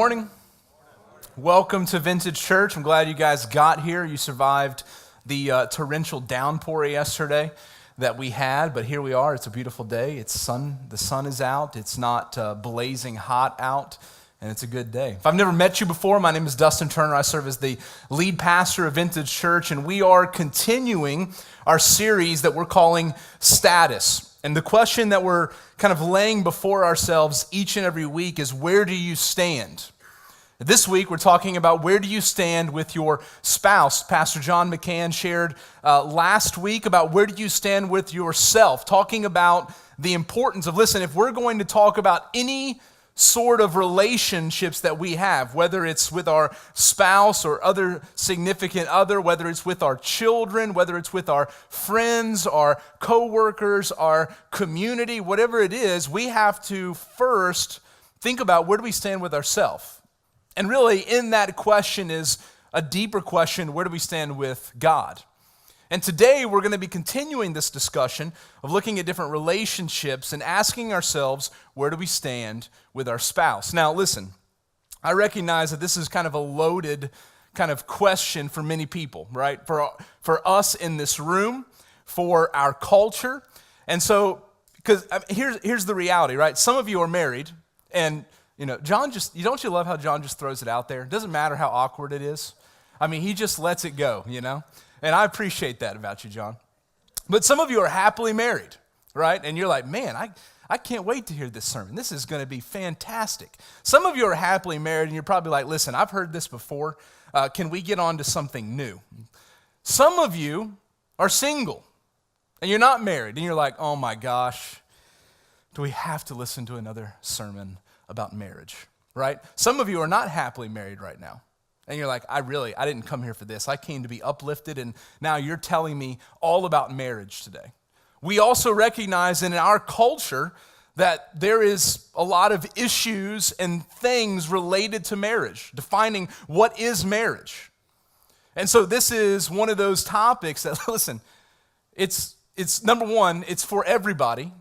morning. Welcome to Vintage Church. I'm glad you guys got here. You survived the torrential downpour yesterday that we had, but here we are. It's a beautiful day. It's sun. The sun is out. It's not blazing hot out, and it's a good day. If I've never met you before, my name is Dustin Turner. I serve as the lead pastor of Vintage Church, and we are continuing our series that we're calling Status. And the question that we're kind of laying before ourselves each and every week is, where do you stand? This week, we're talking about where do you stand with your spouse. Pastor John McCann shared last week about where do you stand with yourself, talking about the importance of, listen, if we're going to talk about any sort of relationships that we have, whether it's with our spouse or other significant other, whether it's with our children, whether it's with our friends, our coworkers, our community, whatever it is, we have to first think about where do we stand with ourselves. And really, in that question is a deeper question, where do we stand with God? And today, we're going to be continuing this discussion of looking at different relationships and asking ourselves, where do we stand with our spouse? Now, listen, I recognize that this is kind of a loaded kind of question for many people, right? For us in this room, for our culture. And so, because here's the reality, right? Some of you are married, and John don't you love how John just throws it out there? It doesn't matter how awkward it is. I mean, he just lets it go, And I appreciate that about you, John. But some of you are happily married, right? And you're like, man, I can't wait to hear this sermon. This is going to be fantastic. Some of you are happily married, and you're probably like, listen, I've heard this before. Can we get on to something new? Some of you are single, and you're not married, and you're like, oh my gosh, do we have to listen to another sermon about marriage, right? Some of you are not happily married right now. And you're like, I didn't come here for this. I came to be uplifted, and now you're telling me all about marriage today. We also recognize in our culture that there is a lot of issues and things related to marriage, defining what is marriage. And so this is one of those topics that, listen, it's number one, it's for everybody.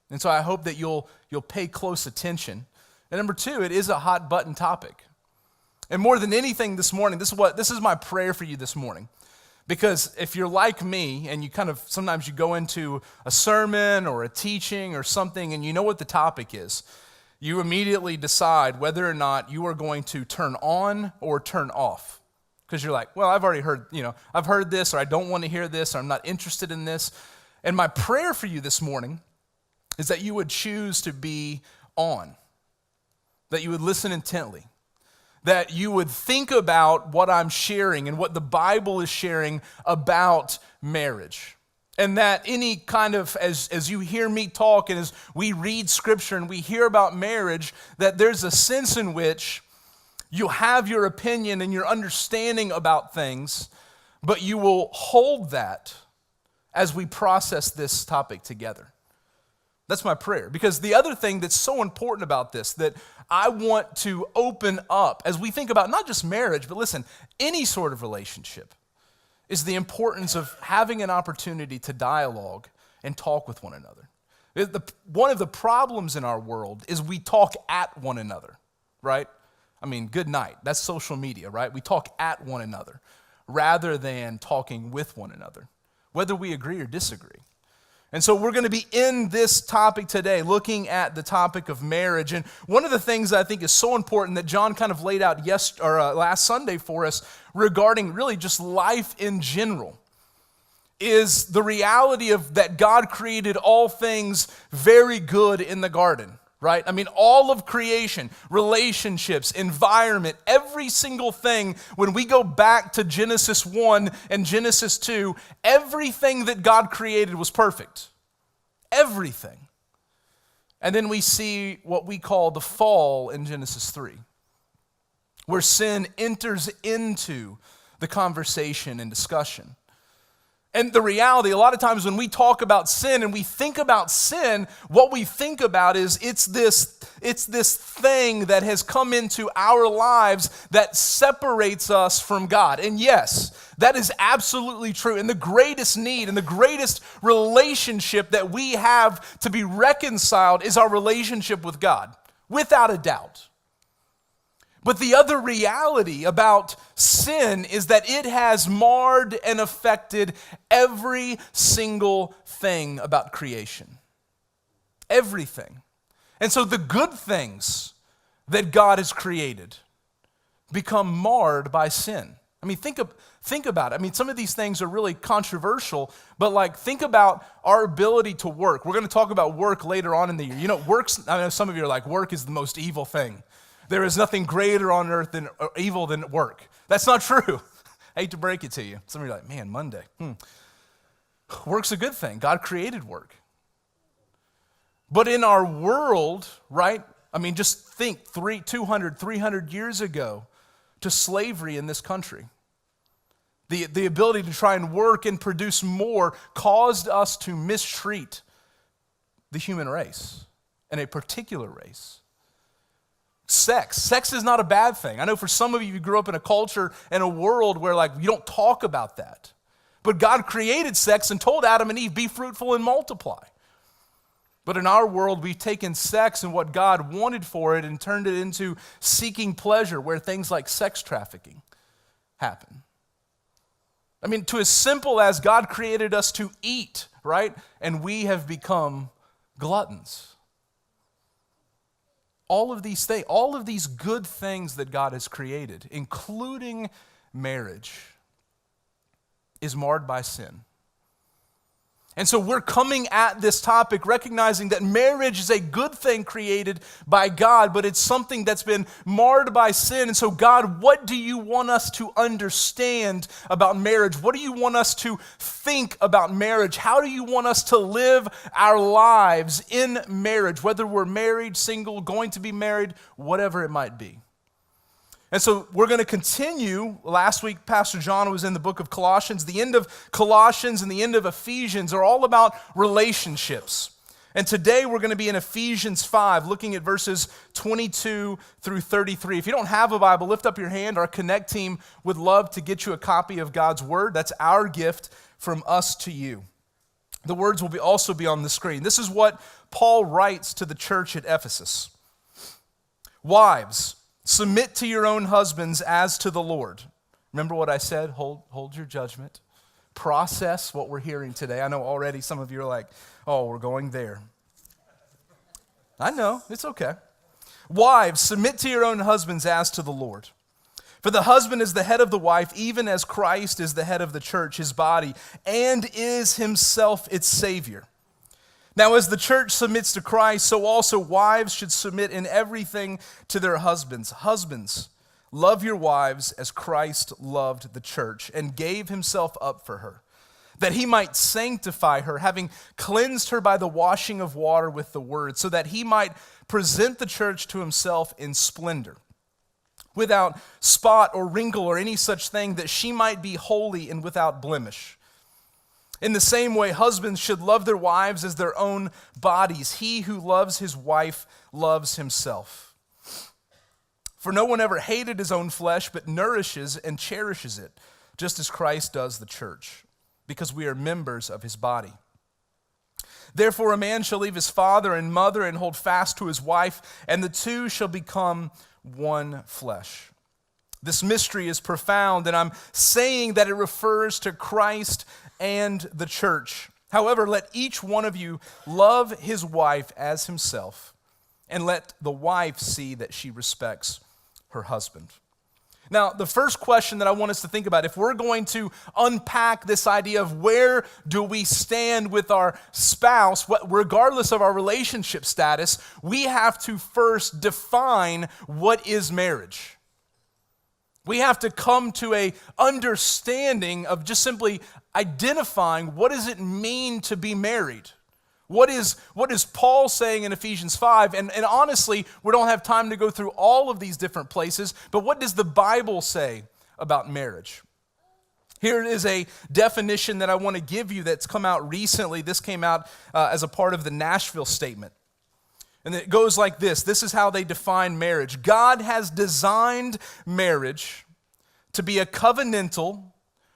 And so I hope that you'll pay close attention. And number two, it is a hot button topic. And more than anything this morning, this is my prayer for you this morning. Because if you're like me and you sometimes you go into a sermon or a teaching or something and you know what the topic is, you immediately decide whether or not you are going to turn on or turn off. Because you're like, well, I've already heard, I've heard this, or I don't want to hear this, or I'm not interested in this. And my prayer for you this morning is that you would choose to be on, that you would listen intently, that you would think about what I'm sharing and what the Bible is sharing about marriage. And that any kind of, as you hear me talk and as we read Scripture and we hear about marriage, that there's a sense in which you have your opinion and your understanding about things, but you will hold that as we process this topic together. That's my prayer. Because the other thing that's so important about this, that I want to open up as we think about not just marriage, but listen, any sort of relationship, is the importance of having an opportunity to dialogue and talk with one another. One of the problems in our world is we talk at one another, right? I mean, good night. That's social media, right? We talk at one another rather than talking with one another, whether we agree or disagree. And so we're going to be in this topic today, looking at the topic of marriage. And one of the things that I think is so important that John kind of laid out last Sunday for us regarding really just life in general is the reality of that God created all things very good in the garden, right? I mean, all of creation, relationships, environment, every single thing, when we go back to Genesis 1 and Genesis 2, everything that God created was perfect. Everything. And then we see what we call the fall in Genesis 3, where sin enters into the conversation and discussion. And the reality, a lot of times when we talk about sin and we think about sin, what we think about is it's this thing that has come into our lives that separates us from God. And yes, that is absolutely true. And the greatest need and the greatest relationship that we have to be reconciled is our relationship with God, without a doubt. But the other reality about sin is that it has marred and affected every single thing about creation. Everything. And so the good things that God has created become marred by sin. I mean, think about it. I mean, some of these things are really controversial, but think about our ability to work. We're going to talk about work later on in the year. You know, I know some of you are like, work is the most evil thing. There is nothing greater on earth than evil than work. That's not true. I hate to break it to you. Some of you are like, man, Monday. Work's a good thing. God created work. But in our world, right? I mean, just think 200, 300 years ago to slavery in this country. The ability to try and work and produce more caused us to mistreat the human race and a particular race. Sex is not a bad thing. I know for some of you grew up in a culture and a world where you don't talk about that. But God created sex and told Adam and Eve, be fruitful and multiply. But in our world, we've taken sex and what God wanted for it and turned it into seeking pleasure, where things like sex trafficking happen. I mean, to as simple as God created us to eat, right? And we have become gluttons. All of these things, all of these good things that God has created, including marriage, is marred by sin. And so we're coming at this topic recognizing that marriage is a good thing created by God, but it's something that's been marred by sin. And so God, what do you want us to understand about marriage? What do you want us to think about marriage? How do you want us to live our lives in marriage, whether we're married, single, going to be married, whatever it might be? And so we're going to continue. Last week, Pastor John was in the book of Colossians. The end of Colossians and the end of Ephesians are all about relationships. And today we're going to be in Ephesians 5, looking at verses 22 through 33. If you don't have a Bible, lift up your hand. Our Connect team would love to get you a copy of God's Word. That's our gift from us to you. The words will also be on the screen. This is what Paul writes to the church at Ephesus. Wives, submit to your own husbands as to the Lord. Remember what I said? Hold your judgment. Process what we're hearing today. I know already some of you are like, oh, we're going there. I know, it's okay. Wives, submit to your own husbands as to the Lord. For the husband is the head of the wife, even as Christ is the head of the church, his body, and is himself its Savior. Now, as the church submits to Christ, so also wives should submit in everything to their husbands. Husbands, love your wives as Christ loved the church and gave himself up for her, that he might sanctify her, having cleansed her by the washing of water with the word, so that he might present the church to himself in splendor, without spot or wrinkle or any such thing, that she might be holy and without blemish. In the same way, husbands should love their wives as their own bodies. He who loves his wife loves himself. For no one ever hated his own flesh, but nourishes and cherishes it, just as Christ does the church, because we are members of his body. Therefore, a man shall leave his father and mother and hold fast to his wife, and the two shall become one flesh. This mystery is profound, and I'm saying that it refers to Christ and the church. However, let each one of you love his wife as himself, and let the wife see that she respects her husband. Now, the first question that I want us to think about, if we're going to unpack this idea of where do we stand with our spouse, regardless of our relationship status, we have to first define what is marriage. We have to come to an understanding of just simply identifying what does it mean to be married. What is Paul saying in Ephesians 5? And honestly, we don't have time to go through all of these different places, but what does the Bible say about marriage? Here is a definition that I want to give you that's come out recently. This came out as a part of the Nashville Statement. And it goes like this. This is how they define marriage. God has designed marriage to be a covenantal,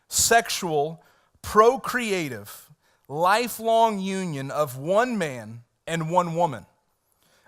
sexual, procreative, lifelong union of one man and one woman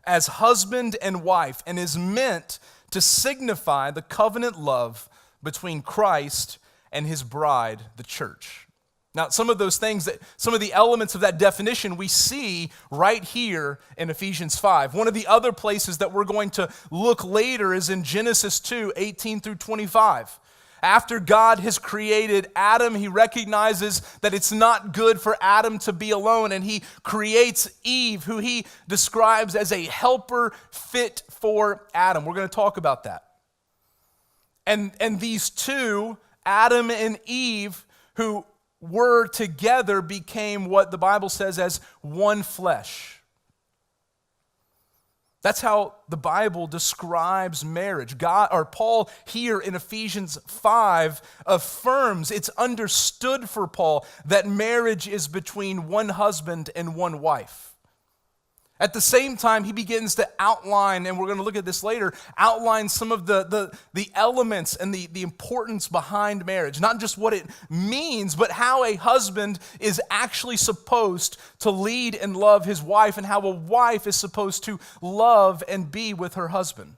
as husband and wife, and is meant to signify the covenant love between Christ and his bride, the church. Now, some of those things, some of the elements of that definition we see right here in Ephesians 5. One of the other places that we're going to look later is in Genesis 2, 18 through 25. After God has created Adam, he recognizes that it's not good for Adam to be alone, and he creates Eve, who he describes as a helper fit for Adam. We're going to talk about that. And these two, Adam and Eve, who were together, became what the Bible says as one flesh. That's how the Bible describes marriage. Paul here in Ephesians 5 affirms it's understood for Paul that marriage is between one husband and one wife. At the same time, he begins to outline, and we're going to look at this later, outline some of the elements and the importance behind marriage. Not just what it means, but how a husband is actually supposed to lead and love his wife, and how a wife is supposed to love and be with her husband.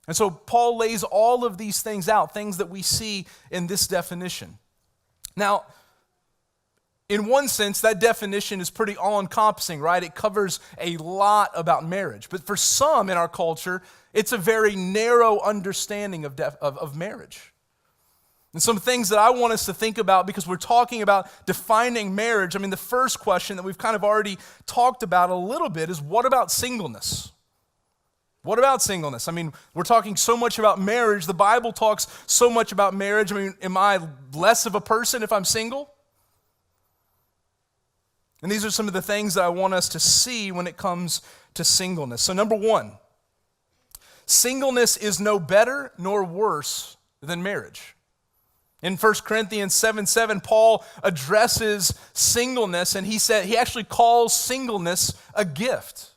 And so Paul lays all of these things out, things that we see in this definition. Now, in one sense, that definition is pretty all-encompassing, right? It covers a lot about marriage. But for some in our culture, it's a very narrow understanding of marriage. And some things that I want us to think about, because we're talking about defining marriage. I mean, the first question that we've kind of already talked about a little bit is, what about singleness? What about singleness? I mean, we're talking so much about marriage. The Bible talks so much about marriage. I mean, am I less of a person if I'm single? And these are some of the things that I want us to see when it comes to singleness. So number one, singleness is no better nor worse than marriage. In 1 Corinthians 7:7, Paul addresses singleness, and he actually calls singleness a gift.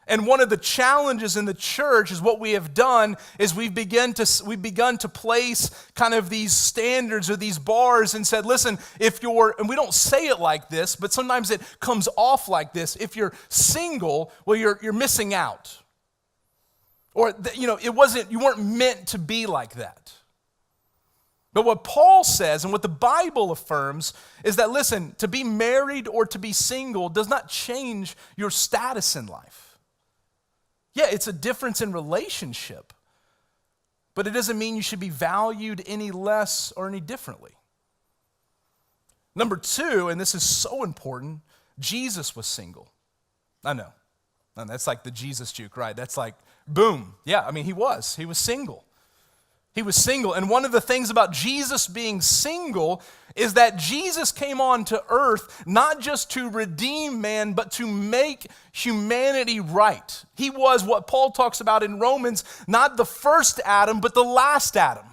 And one of the challenges in the church is what we have done is we've begun to place kind of these standards or these bars and said, listen, and we don't say it like this, but sometimes it comes off like this. If you're single, well, you're missing out. Or, you weren't meant to be like that. But what Paul says and what the Bible affirms is that, listen, to be married or to be single does not change your status in life. Yeah, it's a difference in relationship, but it doesn't mean you should be valued any less or any differently. Number two, and this is so important, Jesus was single. I know. And that's like the Jesus juke, right? That's like, boom. Yeah, I mean, he was single. He was single. And one of the things about Jesus being single is that Jesus came on to earth not just to redeem man, but to make humanity right. He was what Paul talks about in Romans, not the first Adam, but the last Adam.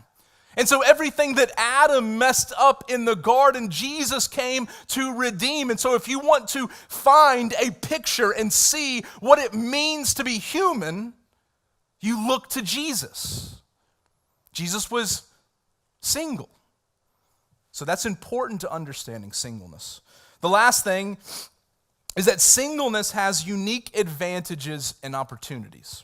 And so everything that Adam messed up in the garden, Jesus came to redeem. And so if you want to find a picture and see what it means to be human, you look to Jesus. Jesus was single. So that's important to understanding singleness. The last thing is that singleness has unique advantages and opportunities.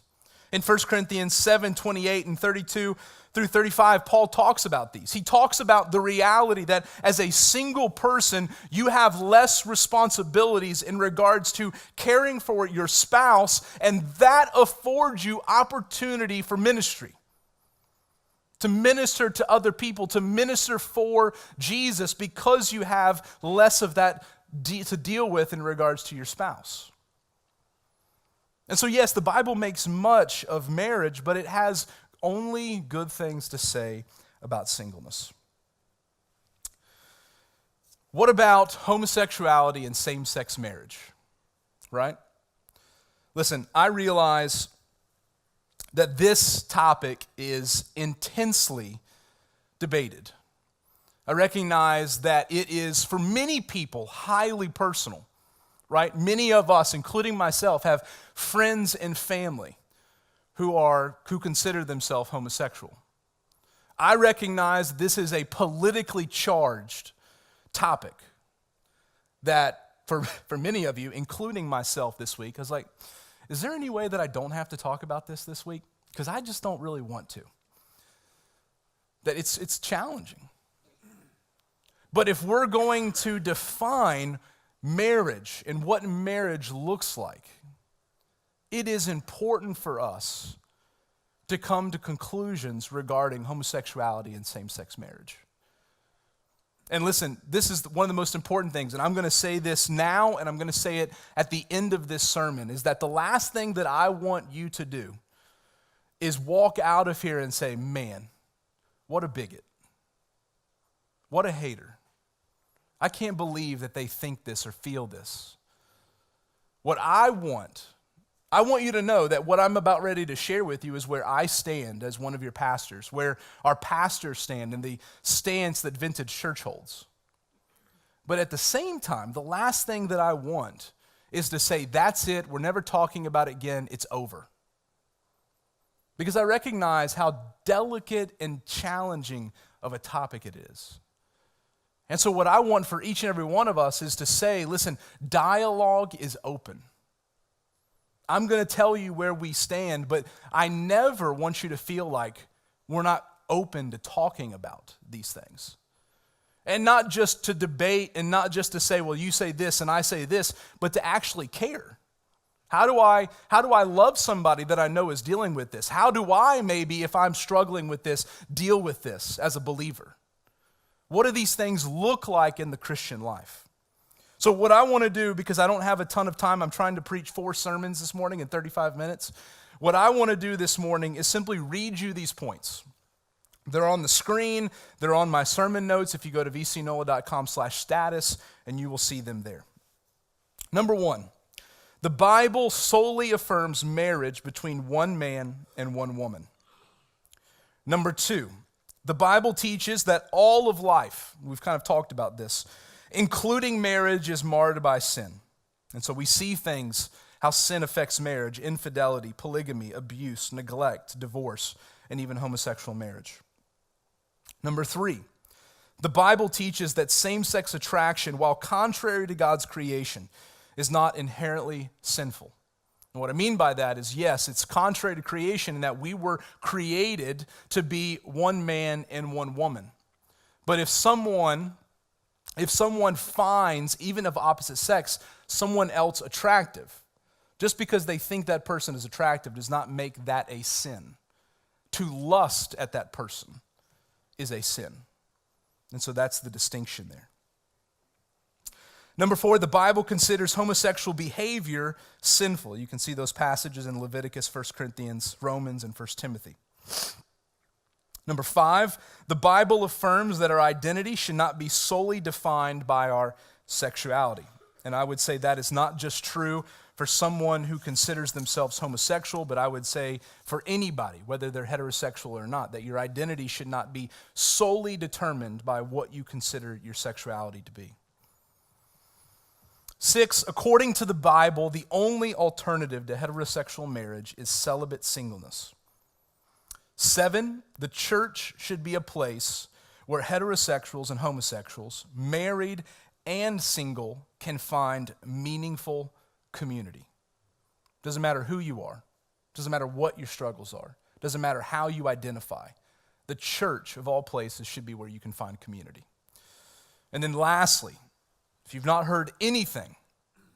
In 1 Corinthians 7:28 and 32 through 35, Paul talks about these. He talks about the reality that as a single person, you have less responsibilities in regards to caring for your spouse, and that affords you opportunity for ministry. To minister to other people, to minister for Jesus, because you have less of that to deal with in regards to your spouse. And so yes, the Bible makes much of marriage, but it has only good things to say about singleness. What about homosexuality and same-sex marriage? Right? Listen, I realize that this topic is intensely debated. I recognize that it is, for many people, highly personal, right? Many of us, including myself, have friends and family who consider themselves homosexual. I recognize this is a politically charged topic that for many of you, including myself this week, I was like, is there any way that I don't have to talk about this week? because I just don't really want to. That it's challenging. But if we're going to define marriage and what marriage looks like, it is important for us to come to conclusions regarding homosexuality and same-sex marriage. And listen, this is one of the most important things, and I'm going to say this now, and I'm going to say it at the end of this sermon, is that the last thing that I want you to do is walk out of here and say, man, what a bigot. What a hater. I can't believe that they think this or feel this. What I want you to know that what I'm about ready to share with you is where I stand as one of your pastors, where our pastors stand and the stance that Vintage Church holds. But at the same time, the last thing that I want is to say, that's it, we're never talking about it again, it's over. Because I recognize how delicate and challenging of a topic it is. And so what I want for each and every one of us is to say, listen, dialogue is open. I'm going to tell you where we stand, but I never want you to feel like we're not open to talking about these things. And not just to debate and not just to say, well, you say this and I say this, but to actually care. How do I love somebody that I know is dealing with this? How do I, maybe, if I'm struggling with this, deal with this as a believer? What do these things look like in the Christian life? So what I want to do, because I don't have a ton of time, I'm trying to preach 4 sermons this morning in 35 minutes. What I want to do this morning is simply read you these points. They're on the screen. They're on my sermon notes if you go to vcnola.com/status, and you will see them there. Number 1, the Bible solely affirms marriage between one man and one woman. Number 2, the Bible teaches that all of life, we've kind of talked about this, including marriage, is marred by sin. And so we see things, how sin affects marriage: infidelity, polygamy, abuse, neglect, divorce, and even homosexual marriage. Number 3, the Bible teaches that same-sex attraction, while contrary to God's creation, is not inherently sinful. And what I mean by that is, yes, it's contrary to creation in that we were created to be one man and one woman. But if someone finds, even of opposite sex, someone else attractive, just because they think that person is attractive does not make that a sin. To lust at that person is a sin. And so that's the distinction there. Number 4, the Bible considers homosexual behavior sinful. You can see those passages in Leviticus, 1 Corinthians, Romans, and 1 Timothy. Number 5, the Bible affirms that our identity should not be solely defined by our sexuality. And I would say that is not just true for someone who considers themselves homosexual, but I would say for anybody, whether they're heterosexual or not, that your identity should not be solely determined by what you consider your sexuality to be. 6, according to the Bible, the only alternative to heterosexual marriage is celibate singleness. 7, the church should be a place where heterosexuals and homosexuals, married and single, can find meaningful community. Doesn't matter who you are. Doesn't matter what your struggles are. Doesn't matter how you identify. The church, of all places, should be where you can find community. And then lastly, if you've not heard anything,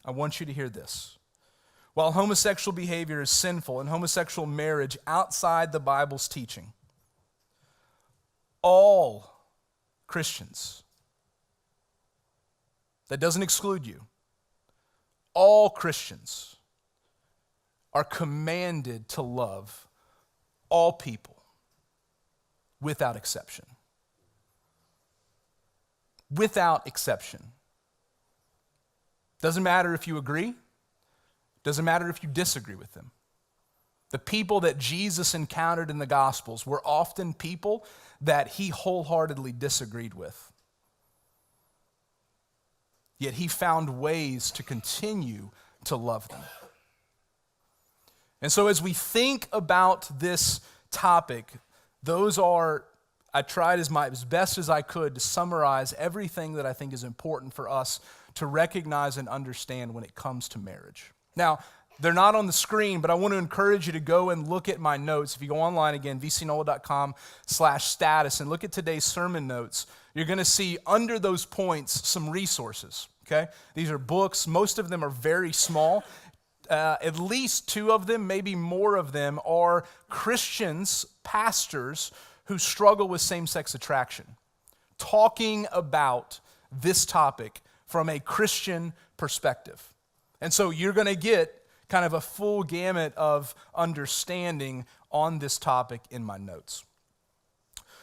I want you to hear this. While homosexual behavior is sinful and homosexual marriage outside the Bible's teaching, all Christians, that doesn't exclude you, all Christians are commanded to love all people without exception. Without exception. Doesn't matter if you agree. Doesn't matter if you disagree with them. The people that Jesus encountered in the Gospels were often people that he wholeheartedly disagreed with. Yet he found ways to continue to love them. And so as we think about this topic, I tried as best as I could to summarize everything that I think is important for us to recognize and understand when it comes to marriage. Now, They're not on the screen, but I want to encourage you to go and look at my notes. If you go online again, vcnola.com/status, and look at today's sermon notes, you're going to see under those points some resources, okay? These are books. Most of them are very small. At least 2 of them, maybe more of them, are Christians, pastors, who struggle with same-sex attraction, talking about this topic from a Christian perspective. And so you're going to get kind of a full gamut of understanding on this topic in my notes.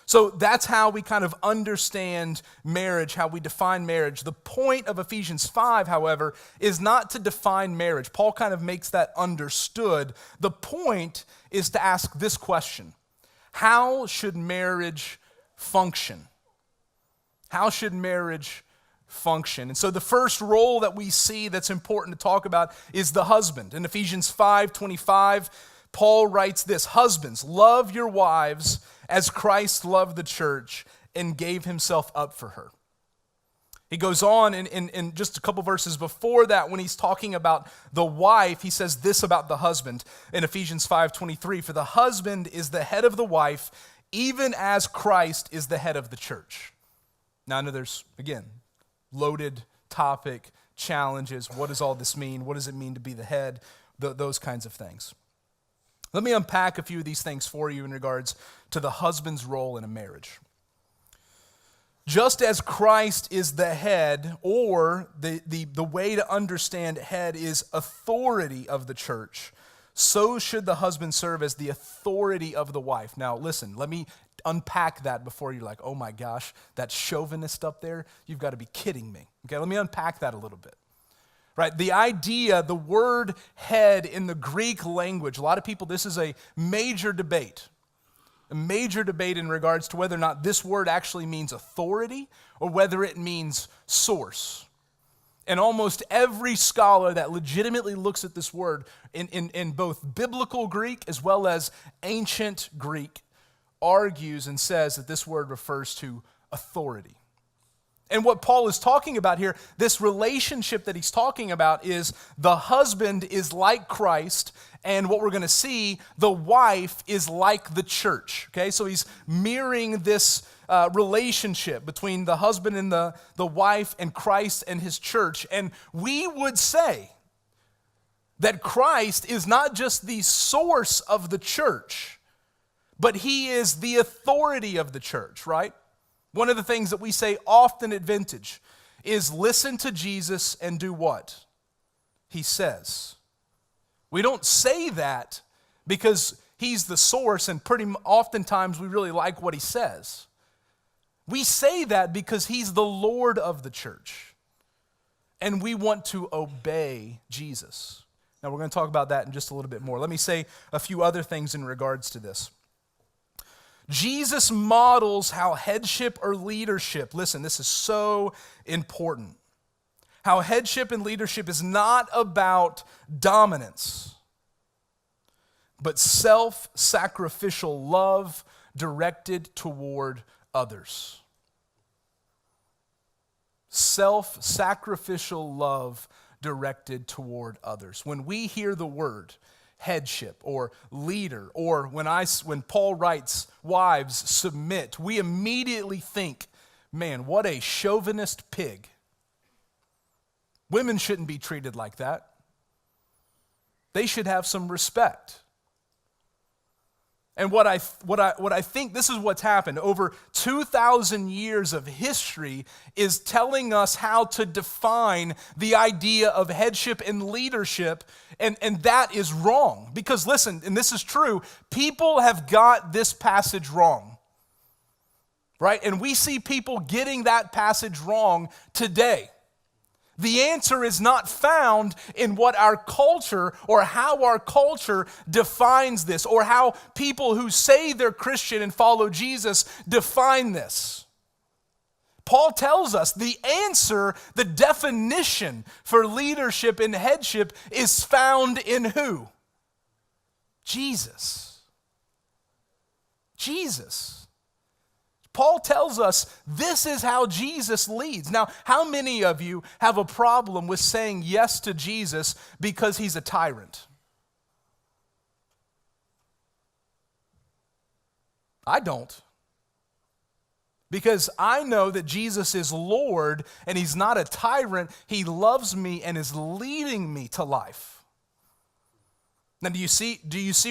So that's how we kind of understand marriage, how we define marriage. The point of Ephesians 5, however, is not to define marriage. Paul kind of makes that understood. The point is to ask this question: how should marriage function? How should marriage function? And so the first role that we see that's important to talk about is the husband. In Ephesians 5:25, Paul writes this: "Husbands, love your wives as Christ loved the church and gave himself up for her." He goes on in just a couple verses before that, when he's talking about the wife, he says this about the husband in Ephesians 5:23, "For the husband is the head of the wife, even as Christ is the head of the church." Now I know there's, again, loaded topic, challenges. What does all this mean? What does it mean to be the head? Those kinds of things. Let me unpack a few of these things for you in regards to the husband's role in a marriage. Just as Christ is the head, or the way to understand head is authority of the church, so should the husband serve as the authority of the wife. Now listen, let me unpack that before you're like, oh my gosh, that chauvinist up there, you've got to be kidding me. Okay, let me unpack that a little bit. Right, the idea, the word head in the Greek language, a lot of people, this is a major debate in regards to whether or not this word actually means authority or whether it means source. And almost every scholar that legitimately looks at this word in both biblical Greek as well as ancient Greek argues and says that this word refers to authority. And what Paul is talking about here, this relationship that he's talking about, is the husband is like Christ, and what we're going to see, the wife is like the church. Okay, so he's mirroring this relationship between the husband and the wife and Christ and his church. And we would say that Christ is not just the source of the church, but he is the authority of the church, right? One of the things that we say often at Vintage is listen to Jesus and do what he says. We don't say that because he's the source and pretty oftentimes we really like what he says. We say that because he's the Lord of the church and we want to obey Jesus. Now we're going to talk about that in just a little bit more. Let me say a few other things in regards to this. Jesus models how headship or leadership, listen, this is so important. How headship and leadership is not about dominance, but self-sacrificial love directed toward others. Self-sacrificial love directed toward others. When we hear the word headship or leader, or when Paul writes wives submit, we immediately think, man, what a chauvinist pig. Women shouldn't be treated like that. They should have some respect. And what I think, this is what's happened over 2,000 years of history is telling us how to define the idea of headship and leadership, and that is wrong. Because listen, and this is true, people have got this passage wrong, right? And we see people getting that passage wrong today. The answer is not found in what our culture or how our culture defines this or how people who say they're Christian and follow Jesus define this. Paul tells us the answer, the definition for leadership and headship is found in who? Jesus. Jesus. Paul tells us this is how Jesus leads. Now, how many of you have a problem with saying yes to Jesus because he's a tyrant? I don't. Because I know that Jesus is Lord and he's not a tyrant. He loves me and is leading me to life. Now, do you see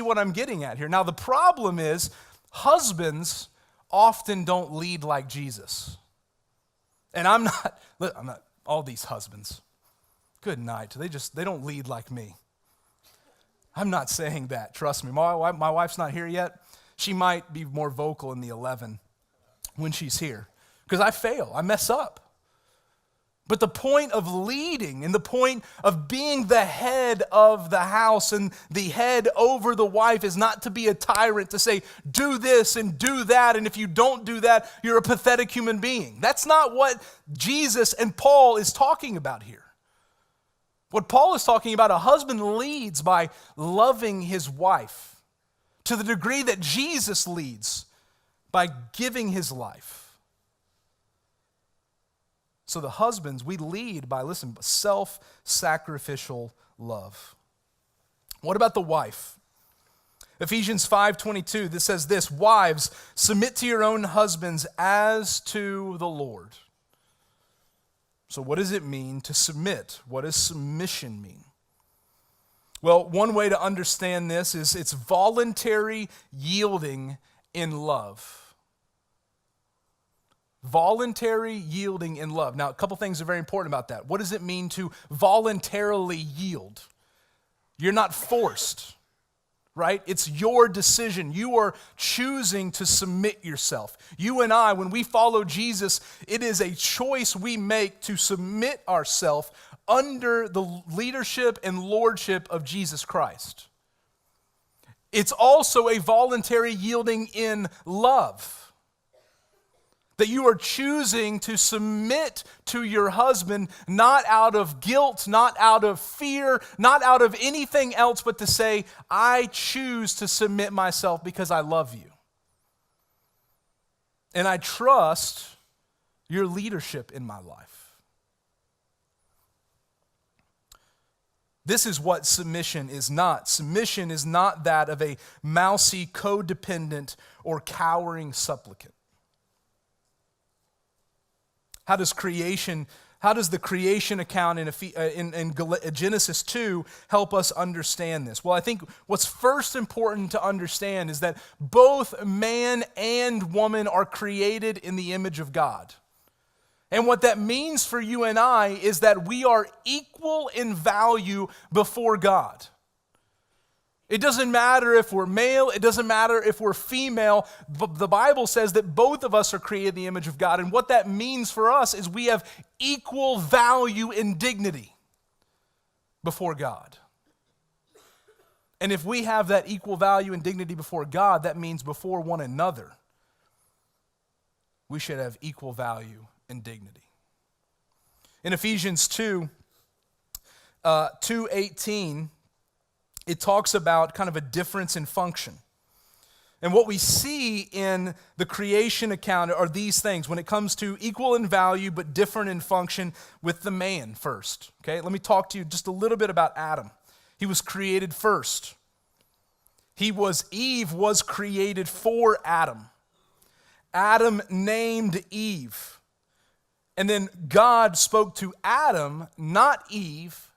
what I'm getting at here? Now, the problem is husbands often don't lead like Jesus. And I'm not all these husbands. Good night. They don't lead like me. I'm not saying that. Trust me. My wife's not here yet. She might be more vocal in the 11 when she's here. Because I fail. I mess up. But the point of leading and the point of being the head of the house and the head over the wife is not to be a tyrant, to say, do this and do that, and if you don't do that, you're a pathetic human being. That's not what Jesus and Paul is talking about here. What Paul is talking about, a husband leads by loving his wife to the degree that Jesus leads by giving his life. So the husbands, we lead by, self-sacrificial love. What about the wife? Ephesians 5:22, this says this, wives, submit to your own husbands as to the Lord. So what does it mean to submit? What does submission mean? Well, one way to understand this is it's voluntary yielding in love. Voluntary yielding in love. Now, a couple things are very important about that. What does it mean to voluntarily yield? You're not forced, right? It's your decision. You are choosing to submit yourself. You and I, when we follow Jesus, it is a choice we make to submit ourselves under the leadership and lordship of Jesus Christ. It's also a voluntary yielding in love. That you are choosing to submit to your husband, not out of guilt, not out of fear, not out of anything else, but to say, I choose to submit myself because I love you. And I trust your leadership in my life. This is what submission is not. Submission is not that of a mousy, codependent, or cowering supplicant. How does the creation account in Genesis 2 help us understand this? Well, I think what's first important to understand is that both man and woman are created in the image of God. And what that means for you and I is that we are equal in value before God. It doesn't matter if we're male, it doesn't matter if we're female. The Bible says that both of us are created in the image of God. And what that means for us is we have equal value and dignity before God. And if we have that equal value and dignity before God, that means before one another, we should have equal value and dignity. In Ephesians 2:18, it talks about kind of a difference in function. And what we see in the creation account are these things when it comes to equal in value but different in function with the man first. Okay, let me talk to you just a little bit about Adam. He was created first. Eve was created for Adam. Adam named Eve. And then God spoke to Adam, not Eve,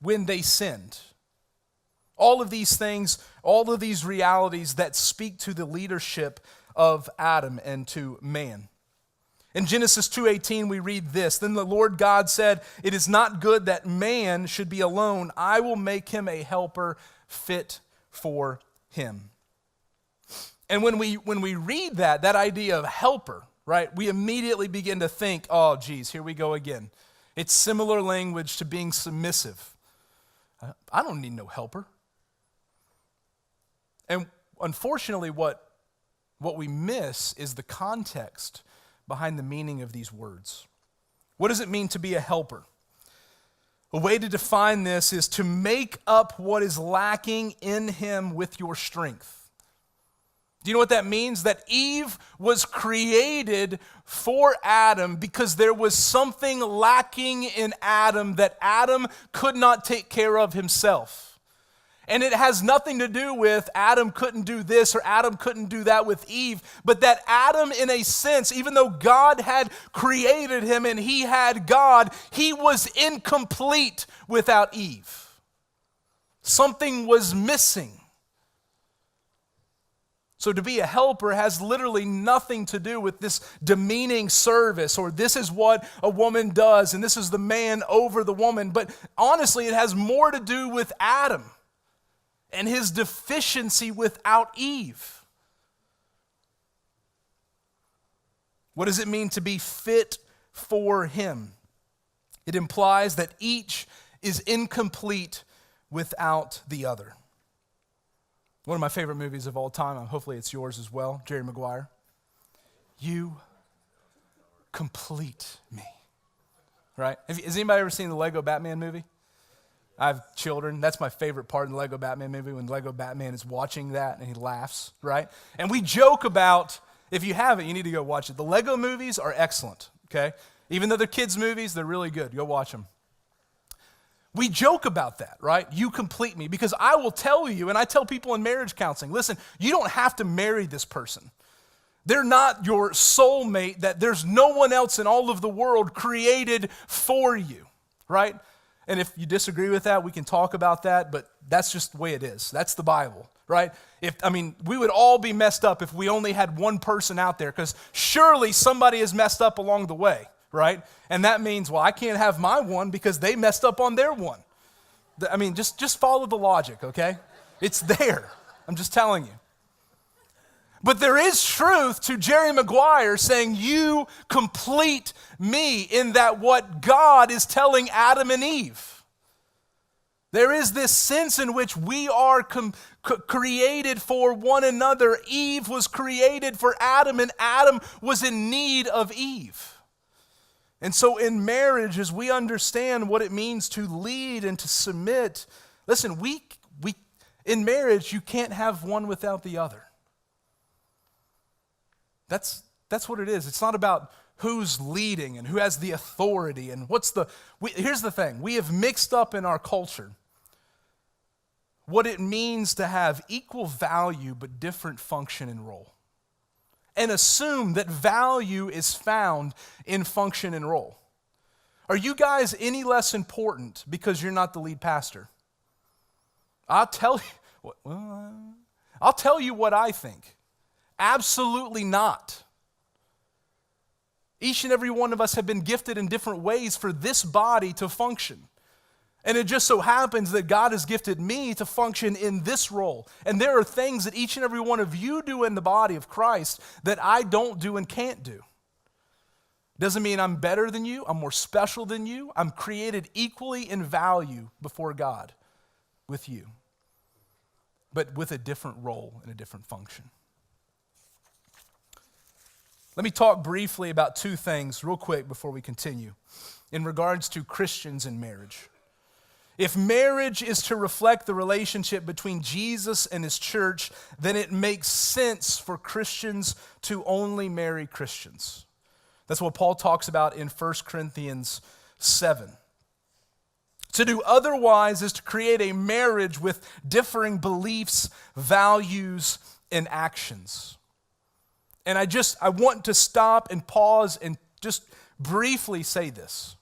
when they sinned. All of these things, all of these realities that speak to the leadership of Adam and to man. In Genesis 2:18 we read this, then the Lord God said, it is not good that man should be alone. I will make him a helper fit for him. And when we read that idea of helper, right, we immediately begin to think, oh, geez, here we go again. It's similar language to being submissive. I don't need no helper. And unfortunately, what we miss is the context behind the meaning of these words. What does it mean to be a helper? A way to define this is to make up what is lacking in him with your strength. Do you know what that means? That Eve was created for Adam because there was something lacking in Adam that Adam could not take care of himself. And it has nothing to do with Adam couldn't do this or Adam couldn't do that with Eve, but that Adam, in a sense, even though God had created him and he had God, he was incomplete without Eve. Something was missing. So to be a helper has literally nothing to do with this demeaning service or this is what a woman does and this is the man over the woman. But honestly, it has more to do with Adam and his deficiency without Eve. What does it mean to be fit for him? It implies that each is incomplete without the other. One of my favorite movies of all time, hopefully it's yours as well, Jerry Maguire. You complete me. Right? Has anybody ever seen the Lego Batman movie? I have children. That's my favorite part in the Lego Batman movie, when Lego Batman is watching that and he laughs, right? And we joke about, if you haven't, you need to go watch it. The Lego movies are excellent, okay? Even though they're kids' movies, they're really good. Go watch them. We joke about that, right? You complete me. Because I will tell you, and I tell people in marriage counseling, listen, you don't have to marry this person. They're not your soulmate, that there's no one else in all of the world created for you, right? And if you disagree with that, we can talk about that, but that's just the way it is. That's the Bible, right? We would all be messed up if we only had one person out there, because surely somebody is messed up along the way. Right? And that means, well, I can't have my one because they messed up on their one. Just follow the logic, okay? It's there. I'm just telling you. But there is truth to Jerry Maguire saying, you complete me, in that what God is telling Adam and Eve. There is this sense in which we are created for one another. Eve was created for Adam, and Adam was in need of Eve. And so in marriage, as we understand what it means to lead and to submit, listen, we in marriage, you can't have one without the other. That's what it is. It's not about who's leading and who has the authority and here's the thing. We have mixed up in our culture what it means to have equal value but different function and role, and assume that value is found in function and role. Are you guys any less important because you're not the lead pastor? I'll tell you what I think. Absolutely not. Each and every one of us have been gifted in different ways for this body to function. And it just so happens that God has gifted me to function in this role. And there are things that each and every one of you do in the body of Christ that I don't do and can't do. Doesn't mean I'm better than you, I'm more special than you. I'm created equally in value before God with you, but with a different role and a different function. Let me talk briefly about two things real quick before we continue in regards to Christians in marriage. If marriage is to reflect the relationship between Jesus and his church, then it makes sense for Christians to only marry Christians. That's what Paul talks about in 1 Corinthians 7. To do otherwise is to create a marriage with differing beliefs, values, and actions. And I want to stop and pause and just briefly say this.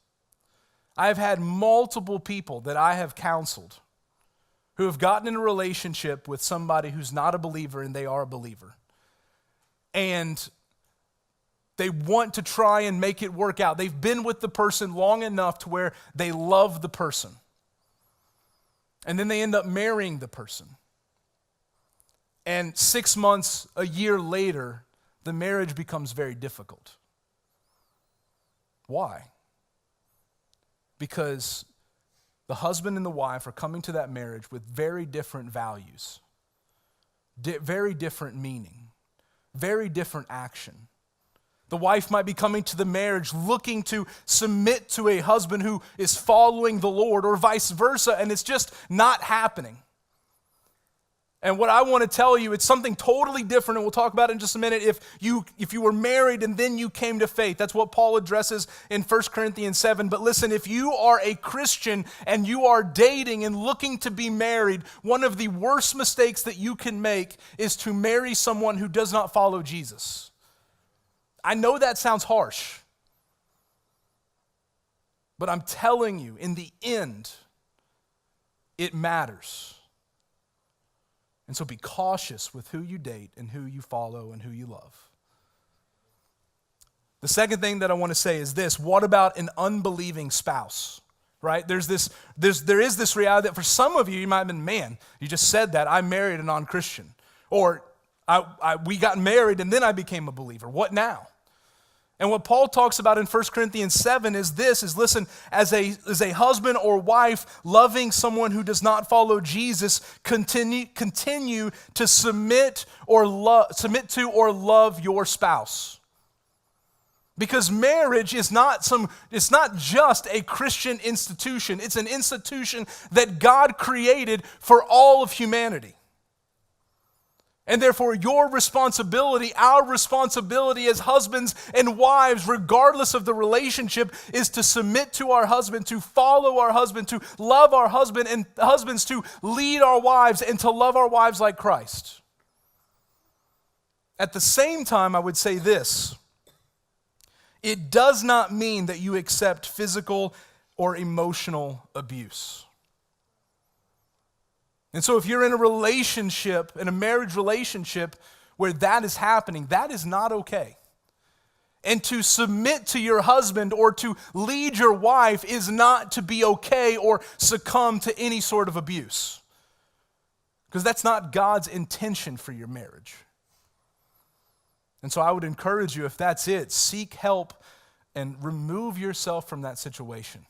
I have had multiple people that I have counseled who have gotten in a relationship with somebody who's not a believer and they are a believer. And they want to try and make it work out. They've been with the person long enough to where they love the person. And then they end up marrying the person. And 6 months, a year later, the marriage becomes very difficult. Why? Because the husband and the wife are coming to that marriage with very different values, very different meaning, very different action. The wife might be coming to the marriage looking to submit to a husband who is following the Lord, or vice versa, and it's just not happening. And what I want to tell you, it's something totally different, and we'll talk about it in just a minute. If you were married and then you came to faith, that's what Paul addresses in 1 Corinthians 7. But listen, if you are a Christian and you are dating and looking to be married, one of the worst mistakes that you can make is to marry someone who does not follow Jesus. I know that sounds harsh, but I'm telling you, in the end, it matters. And so be cautious with who you date and who you follow and who you love. The second thing that I want to say is this: what about an unbelieving spouse? Right? There is this reality that for some of you, you might have been, man, you just said that, I married a non-Christian. Or we got married and then I became a believer. What now? And what Paul talks about in 1 Corinthians 7 is this, is as a husband or wife loving someone who does not follow Jesus, continue to submit to or love your spouse. Because marriage is it's not just a Christian institution. It's an institution that God created for all of humanity. And therefore, your responsibility, our responsibility as husbands and wives, regardless of the relationship, is to submit to our husband, to follow our husband, to love our husband, and husbands to lead our wives and to love our wives like Christ. At the same time, I would say this: it does not mean that you accept physical or emotional abuse. And so if you're in a relationship, in a marriage relationship, where that is happening, that is not okay. And to submit to your husband or to lead your wife is not to be okay or succumb to any sort of abuse. Because that's not God's intention for your marriage. And so I would encourage you, if that's it, seek help and remove yourself from that situation.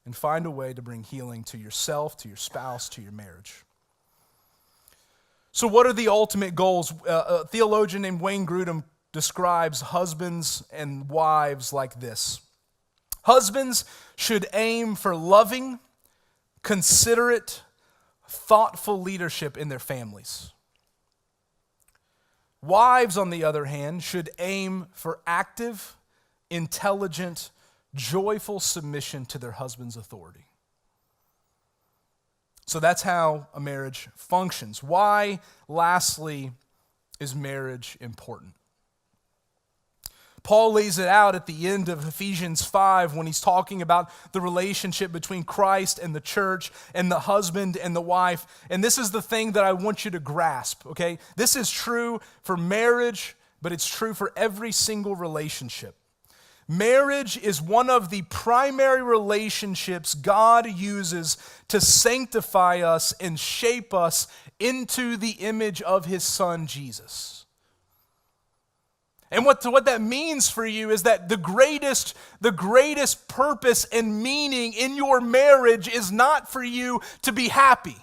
And find a way to bring healing to yourself, to your spouse, to your marriage. So what are the ultimate goals? A theologian named Wayne Grudem describes husbands and wives like this: husbands should aim for loving, considerate, thoughtful leadership in their families. Wives, on the other hand, should aim for active, intelligent, joyful submission to their husband's authority. So that's how a marriage functions. Why, lastly, is marriage important? Paul lays it out at the end of Ephesians 5 when he's talking about the relationship between Christ and the church and the husband and the wife. And this is the thing that I want you to grasp, okay? This is true for marriage, but it's true for every single relationship. Marriage is one of the primary relationships God uses to sanctify us and shape us into the image of His Son, Jesus. And what that means for you is that the greatest purpose and meaning in your marriage is not for you to be happy.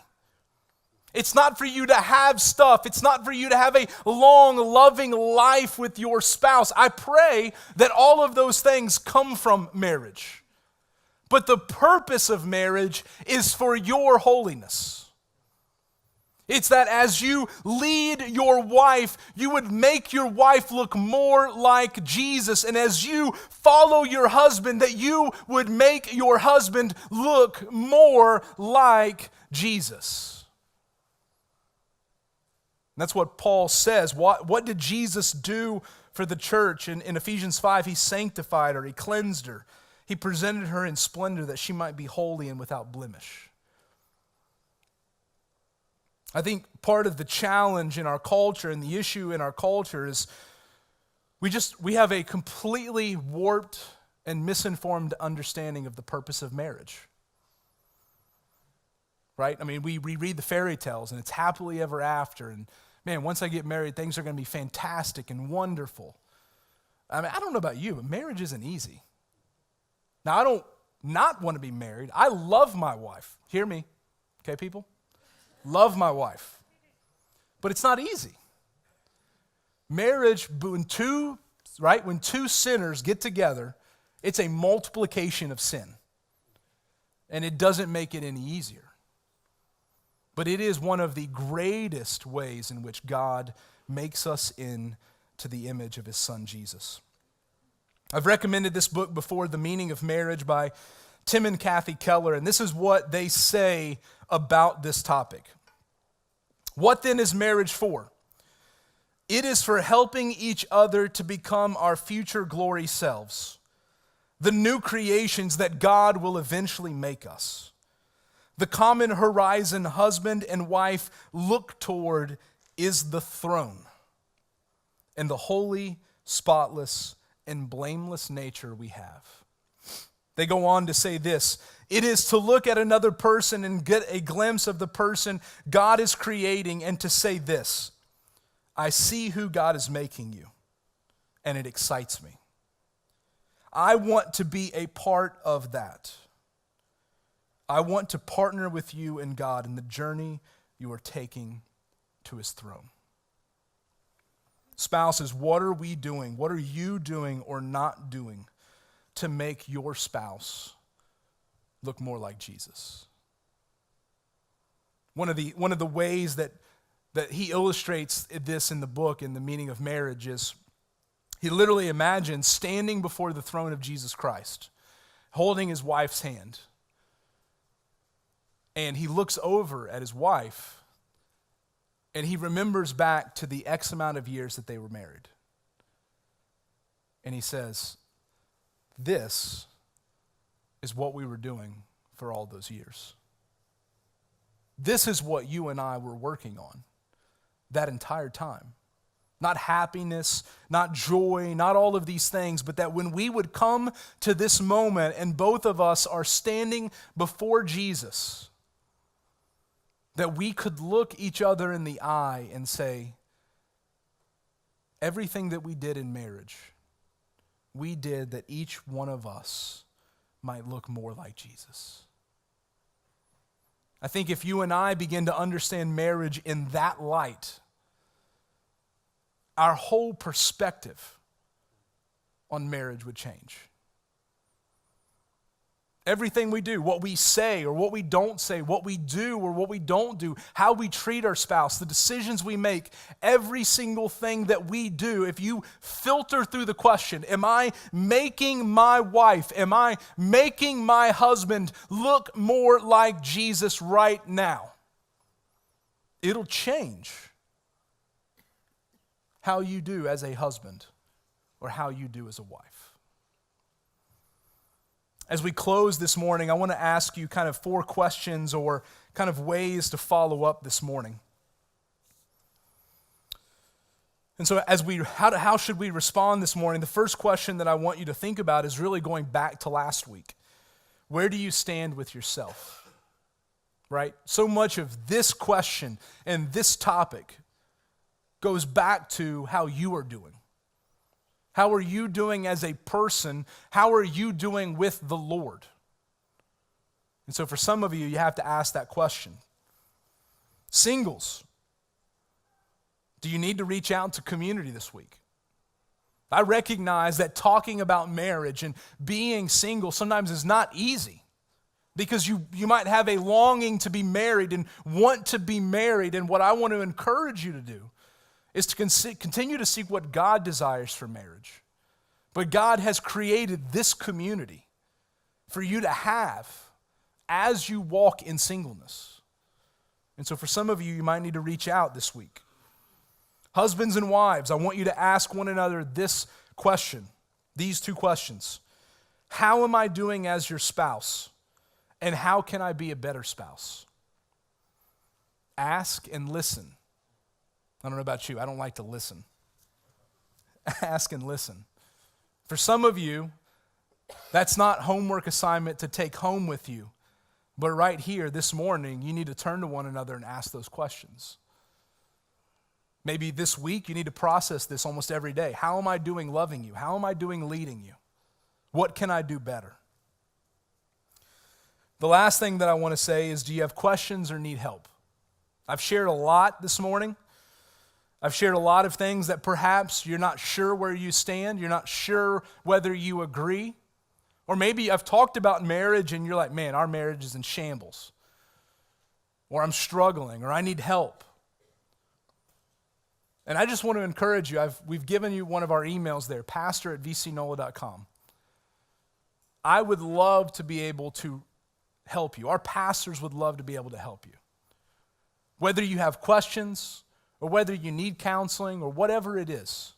It's not for you to have stuff. It's not for you to have a long, loving life with your spouse. I pray that all of those things come from marriage. But the purpose of marriage is for your holiness. It's that as you lead your wife, you would make your wife look more like Jesus. And as you follow your husband, that you would make your husband look more like Jesus. That's what Paul says. What did Jesus do for the church? In Ephesians 5, He sanctified her, He cleansed her. He presented her in splendor that she might be holy and without blemish. I think part of the challenge in our culture and the issue in our culture is we have a completely warped and misinformed understanding of the purpose of marriage. Right? I mean, we read the fairy tales and it's happily ever after. And man, once I get married, things are going to be fantastic and wonderful. I mean, I don't know about you, but marriage isn't easy. Now, I don't not want to be married. I love my wife. Hear me, okay, people? Love my wife. But it's not easy. Marriage, when two sinners get together, it's a multiplication of sin. And it doesn't make it any easier. but it is one of the greatest ways in which God makes us into the image of his son Jesus. I've recommended this book before, The Meaning of Marriage by Tim and Kathy Keller, and this is what they say about this topic. What then is marriage for? It is for helping each other to become our future glory selves, the new creations that God will eventually make us. The common horizon husband and wife look toward is the throne and the holy, spotless, and blameless nature we have. They go on to say this: it is to look at another person and get a glimpse of the person God is creating and to say this: I see who God is making you, and it excites me. I want to be a part of that. I want to partner with you and God in the journey you are taking to his throne. Spouses, what are we doing? What are you doing or not doing to make your spouse look more like Jesus? One of the ways that he illustrates this in the book, in The Meaning of Marriage, is he literally imagines standing before the throne of Jesus Christ, holding his wife's hand. And he looks over at his wife, and he remembers back to the X amount of years that they were married. And he says, this is what we were doing for all those years. This is what you and I were working on that entire time. Not happiness, not joy, not all of these things, but that when we would come to this moment and both of us are standing before Jesus, that we could look each other in the eye and say, everything that we did in marriage, we did that each one of us might look more like Jesus. I think if you and I begin to understand marriage in that light, our whole perspective on marriage would change. Everything we do, what we say or what we don't say, what we do or what we don't do, how we treat our spouse, the decisions we make, every single thing that we do, if you filter through the question, am I making my wife, am I making my husband look more like Jesus right now? It'll change how you do as a husband or how you do as a wife. As we close this morning, I want to ask you kind of 4 questions or kind of ways to follow up this morning. And so how should we respond this morning? The first question that I want you to think about is really going back to last week. Where do you stand with yourself? Right? So much of this question and this topic goes back to how you are doing. How are you doing as a person? How are you doing with the Lord? And so for some of you, you have to ask that question. Singles, do you need to reach out to community this week? I recognize that talking about marriage and being single sometimes is not easy because you might have a longing to be married and want to be married. And what I want to encourage you to do is to continue to seek what God desires for marriage. But God has created this community for you to have as you walk in singleness. And so for some of you, you might need to reach out this week. Husbands and wives, I want you to ask one another this question, these 2 questions. How am I doing as your spouse? And how can I be a better spouse? Ask and listen. I don't know about you, I don't like to listen. Ask and listen. For some of you, that's not homework assignment to take home with you. But right here this morning, you need to turn to one another and ask those questions. Maybe this week you need to process this almost every day. How am I doing loving you? How am I doing leading you? What can I do better? The last thing that I want to say is, do you have questions or need help? I've shared a lot this morning. I've shared a lot of things that perhaps you're not sure where you stand. You're not sure whether you agree. Or maybe I've talked about marriage and you're like, man, our marriage is in shambles. or I'm struggling, or I need help. And I just want to encourage you, we've given you one of our emails there, pastor@vcnola.com. I would love to be able to help you. Our pastors would love to be able to help you. Whether you have questions, or whether you need counseling, or whatever it is,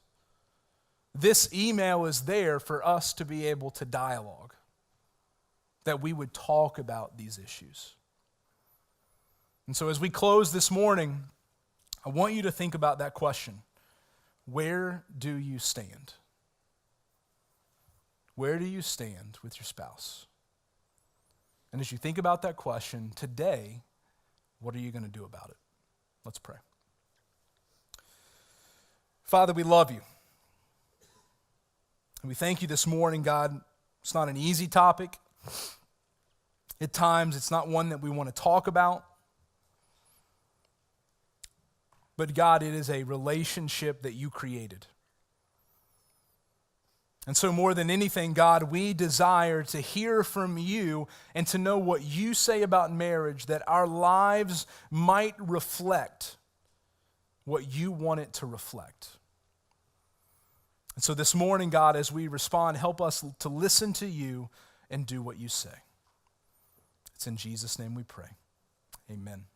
this email is there for us to be able to dialogue, that we would talk about these issues. And so as we close this morning, I want you to think about that question. Where do you stand? Where do you stand with your spouse? And as you think about that question, today, what are you going to do about it? Let's pray. Father, we love you. And we thank you this morning, God. It's not an easy topic. At times, it's not one that we want to talk about. But God, it is a relationship that you created. And so more than anything, God, we desire to hear from you and to know what you say about marriage, that our lives might reflect what you want it to reflect. And so this morning, God, as we respond, help us to listen to you and do what you say. It's in Jesus' name we pray. Amen.